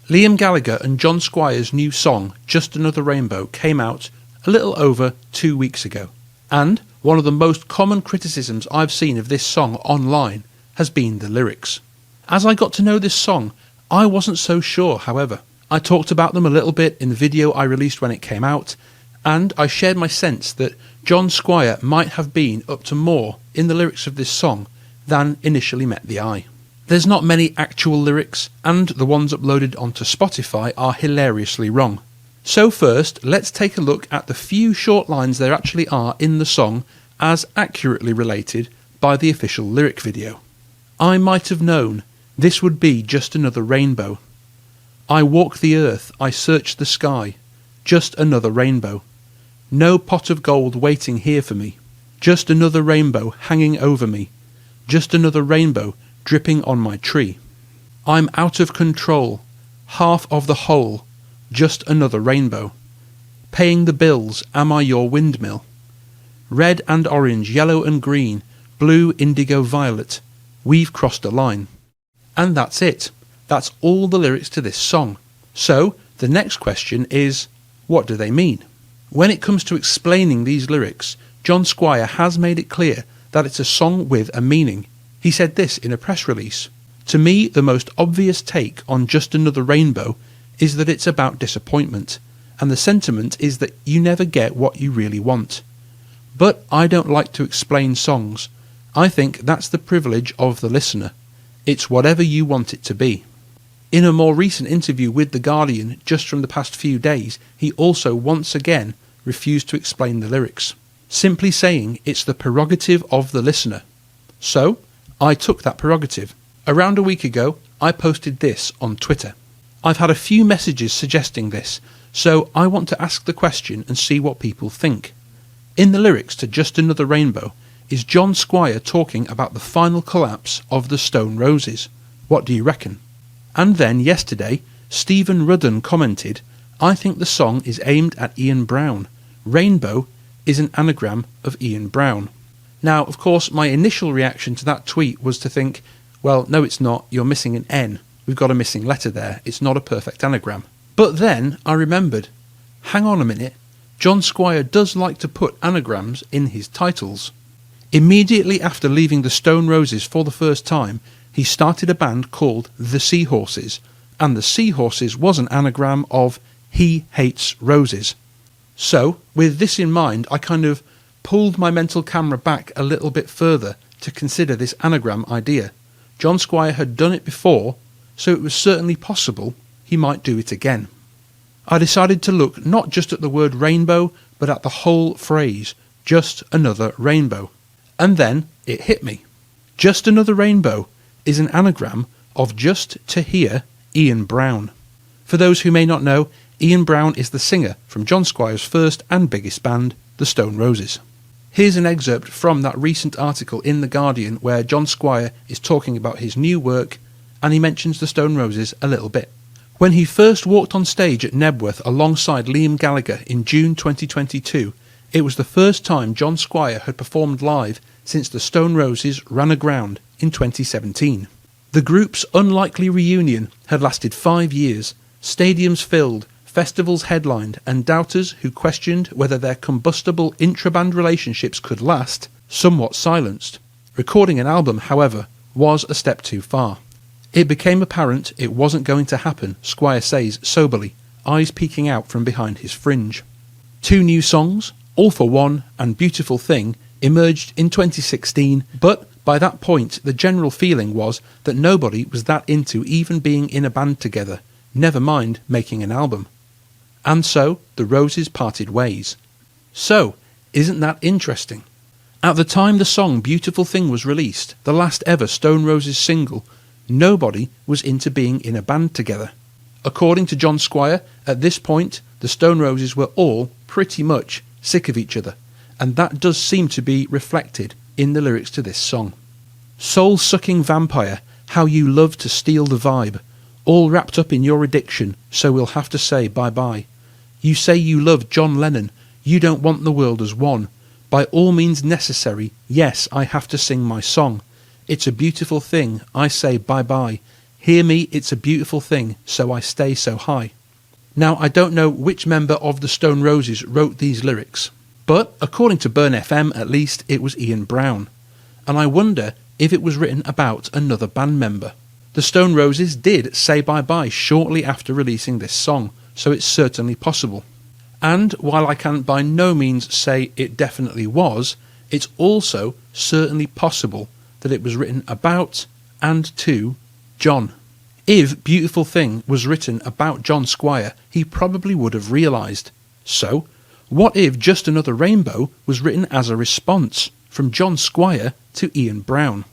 Liam Gallagher and John Squire's new song, Just Another Rainbow, came out a little over 2 weeks ago. And one of the most common criticisms I've seen of this song online has been the lyrics. As I got to know this song, I wasn't so sure, however. I talked about them a little bit in the video I released when it came out, and I shared my sense that John Squire might have been up to more in the lyrics of this song than initially met the eye. There's not many actual lyrics, and the ones uploaded onto Spotify are hilariously wrong. So first, let's take a look at the few short lines there actually are in the song as accurately related by the official lyric video. I might have known this would be just another rainbow. I walk the earth, I search the sky, just another rainbow. No pot of gold waiting here for me, just another rainbow hanging over me, just another rainbow dripping on my tree. I'm out of control, half of the whole, just another rainbow. Paying the bills, am I your windmill? Red and orange, yellow and green, blue, indigo, violet, we've crossed a line. And that's it. That's all the lyrics to this song. So, the next question is, what do they mean? When it comes to explaining these lyrics, John Squire has made it clear that it's a song with a meaning. He said this in a press release. To me, the most obvious take on Just Another Rainbow is that it's about disappointment, and the sentiment is that you never get what you really want. But I don't like to explain songs. I think that's the privilege of the listener. It's whatever you want it to be. In a more recent interview with The Guardian just from the past few days, he also once again refused to explain the lyrics, simply saying it's the prerogative of the listener. So, I took that prerogative. Around a week ago, I posted this on Twitter. I've had a few messages suggesting this, so I want to ask the question and see what people think. In the lyrics to Just Another Rainbow, is John Squire talking about the final collapse of the Stone Roses? What do you reckon? And then yesterday, Stephen Rudden commented, I think the song is aimed at Ian Brown. Rainbow is an anagram of Ian Brown. Now, of course, my initial reaction to that tweet was to think, well, no it's not, you're missing an N. We've got a missing letter there, it's not a perfect anagram. But then I remembered, hang on a minute, John Squire does like to put anagrams in his titles. Immediately after leaving the Stone Roses for the first time, he started a band called The Seahorses, and The Seahorses was an anagram of He Hates Roses. So, with this in mind, I kind of pulled my mental camera back a little bit further to consider this anagram idea. John Squire had done it before, so it was certainly possible he might do it again. I decided to look not just at the word rainbow, but at the whole phrase, just another rainbow. And then it hit me. Just Another Rainbow is an anagram of Just to Hear Ian Brown. For those who may not know, Ian Brown is the singer from John Squire's first and biggest band, the Stone Roses. Here's an excerpt from that recent article in The Guardian where John Squire is talking about his new work, and he mentions the Stone Roses a little bit. When he first walked on stage at Nebworth alongside Liam Gallagher in June 2022, it was the first time John Squire had performed live since the Stone Roses ran aground in 2017. The group's unlikely reunion had lasted 5 years, stadiums filled, festivals headlined, and doubters who questioned whether their combustible intra-band relationships could last, somewhat silenced. Recording an album, however, was a step too far. It became apparent it wasn't going to happen, Squire says soberly, eyes peeking out from behind his fringe. 2 new songs, All for One and Beautiful Thing, emerged in 2016, but by that point the general feeling was that nobody was that into even being in a band together, never mind making an album. And so the Roses parted ways. So, isn't that interesting? At the time the song Beautiful Thing was released, the last ever Stone Roses single, nobody was into being in a band together. According to John Squire, at this point the Stone Roses were all pretty much sick of each other, and that does seem to be reflected in the lyrics to this song. Soul-sucking vampire, how you love to steal the vibe, all wrapped up in your addiction, so we'll have to say bye-bye. You say you love John Lennon, you don't want the world as one. By all means necessary, yes, I have to sing my song. It's a beautiful thing, I say bye-bye. Hear me, it's a beautiful thing, so I stay so high. Now, I don't know which member of the Stone Roses wrote these lyrics, but according to Burn FM at least, it was Ian Brown. And I wonder if it was written about another band member. The Stone Roses did say bye-bye shortly after releasing this song, so it's certainly possible. And while I can by no means say it definitely was, it's also certainly possible that it was written about and to John. If Beautiful Thing was written about John Squire, he probably would have realised. So, what if Just Another Rainbow was written as a response from John Squire to Ian Brown?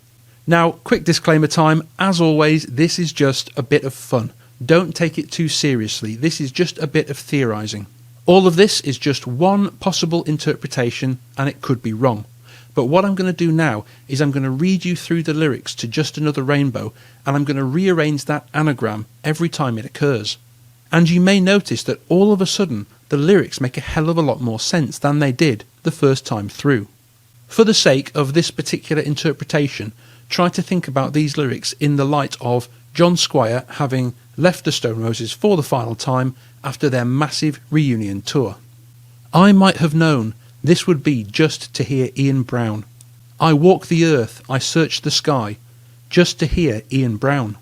Now, quick disclaimer time, as always, this is just a bit of fun. Don't take it too seriously, this is just a bit of theorising. All of this is just one possible interpretation, and it could be wrong. But what I'm going to do now is I'm going to read you through the lyrics to Just Another Rainbow, and I'm going to rearrange that anagram every time it occurs. And you may notice that all of a sudden the lyrics make a hell of a lot more sense than they did the first time through. For the sake of this particular interpretation, try to think about these lyrics in the light of John Squire having left the Stone Roses for the final time after their massive reunion tour. I might have known this would be just to hear Ian Brown. I walk the earth, I search the sky, just to hear Ian Brown.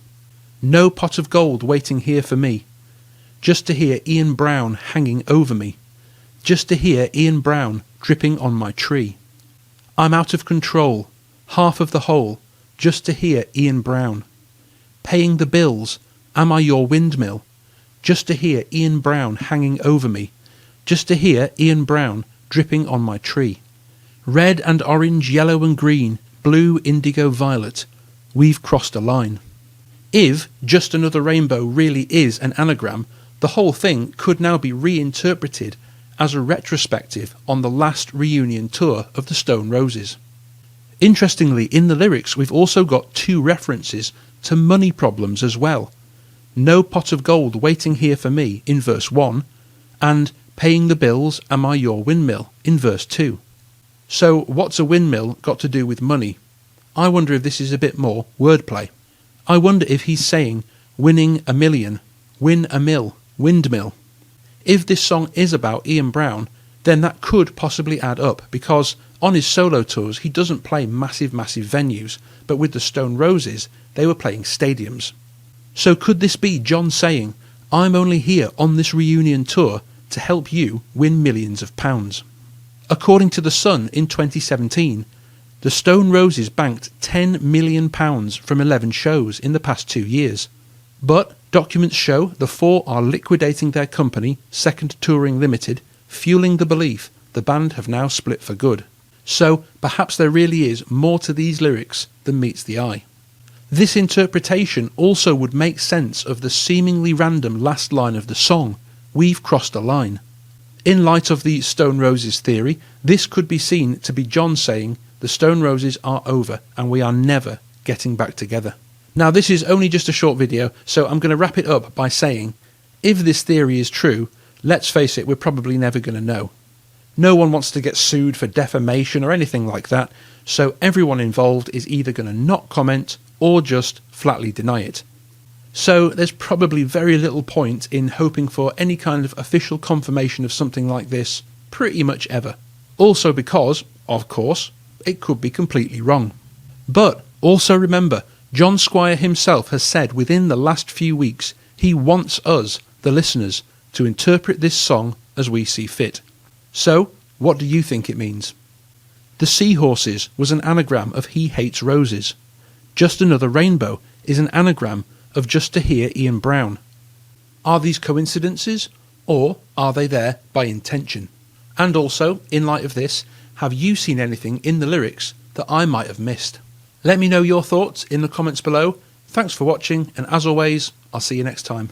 No pot of gold waiting here for me, just to hear Ian Brown hanging over me, just to hear Ian Brown dripping on my tree. I'm out of control, half of the whole, just to hear Ian Brown. Paying the bills, am I your windmill, just to hear Ian Brown hanging over me, just to hear Ian Brown dripping on my tree. Red and orange, yellow and green, blue, indigo, violet, we've crossed a line. If Just Another Rainbow really is an anagram, the whole thing could now be reinterpreted as a retrospective on the last reunion tour of the Stone Roses. Interestingly, in the lyrics we've also got two references to money problems as well. No pot of gold waiting here for me in verse 1, and paying the bills, am I your windmill in verse 2. So what's a windmill got to do with money? I wonder if this is a bit more wordplay. I wonder if he's saying winning a million, win a mill, windmill. If this song is about Ian Brown, then that could possibly add up, because on his solo tours he doesn't play massive venues, but with the Stone Roses they were playing stadiums. So could this be John saying, I'm only here on this reunion tour to help you win millions of pounds? According to The Sun in 2017, the Stone Roses banked £10 million from 11 shows in the past 2 years. But documents show the four are liquidating their company, Second Touring Limited, fueling the belief the band have now split for good. So perhaps there really is more to these lyrics than meets the eye. This interpretation also would make sense of the seemingly random last line of the song, we've crossed a line. In light of the Stone Roses theory, this could be seen to be John saying the Stone Roses are over and we are never getting back together. Now this is only just a short video, so I'm going to wrap it up by saying, if this theory is true, let's face it, we're probably never going to know. No one wants to get sued for defamation or anything like that, so everyone involved is either going to not comment or just flatly deny it. So there's probably very little point in hoping for any kind of official confirmation of something like this pretty much ever. Also because, of course, it could be completely wrong. But also remember, John Squire himself has said within the last few weeks he wants us, the listeners, to interpret this song as we see fit. So, what do you think it means? The Seahorses was an anagram of He Hates Roses. Just Another Rainbow is an anagram of Just to Hear Ian Brown. Are these coincidences, or are they there by intention? And also, in light of this, have you seen anything in the lyrics that I might have missed? Let me know your thoughts in the comments below. Thanks for watching, and as always, I'll see you next time.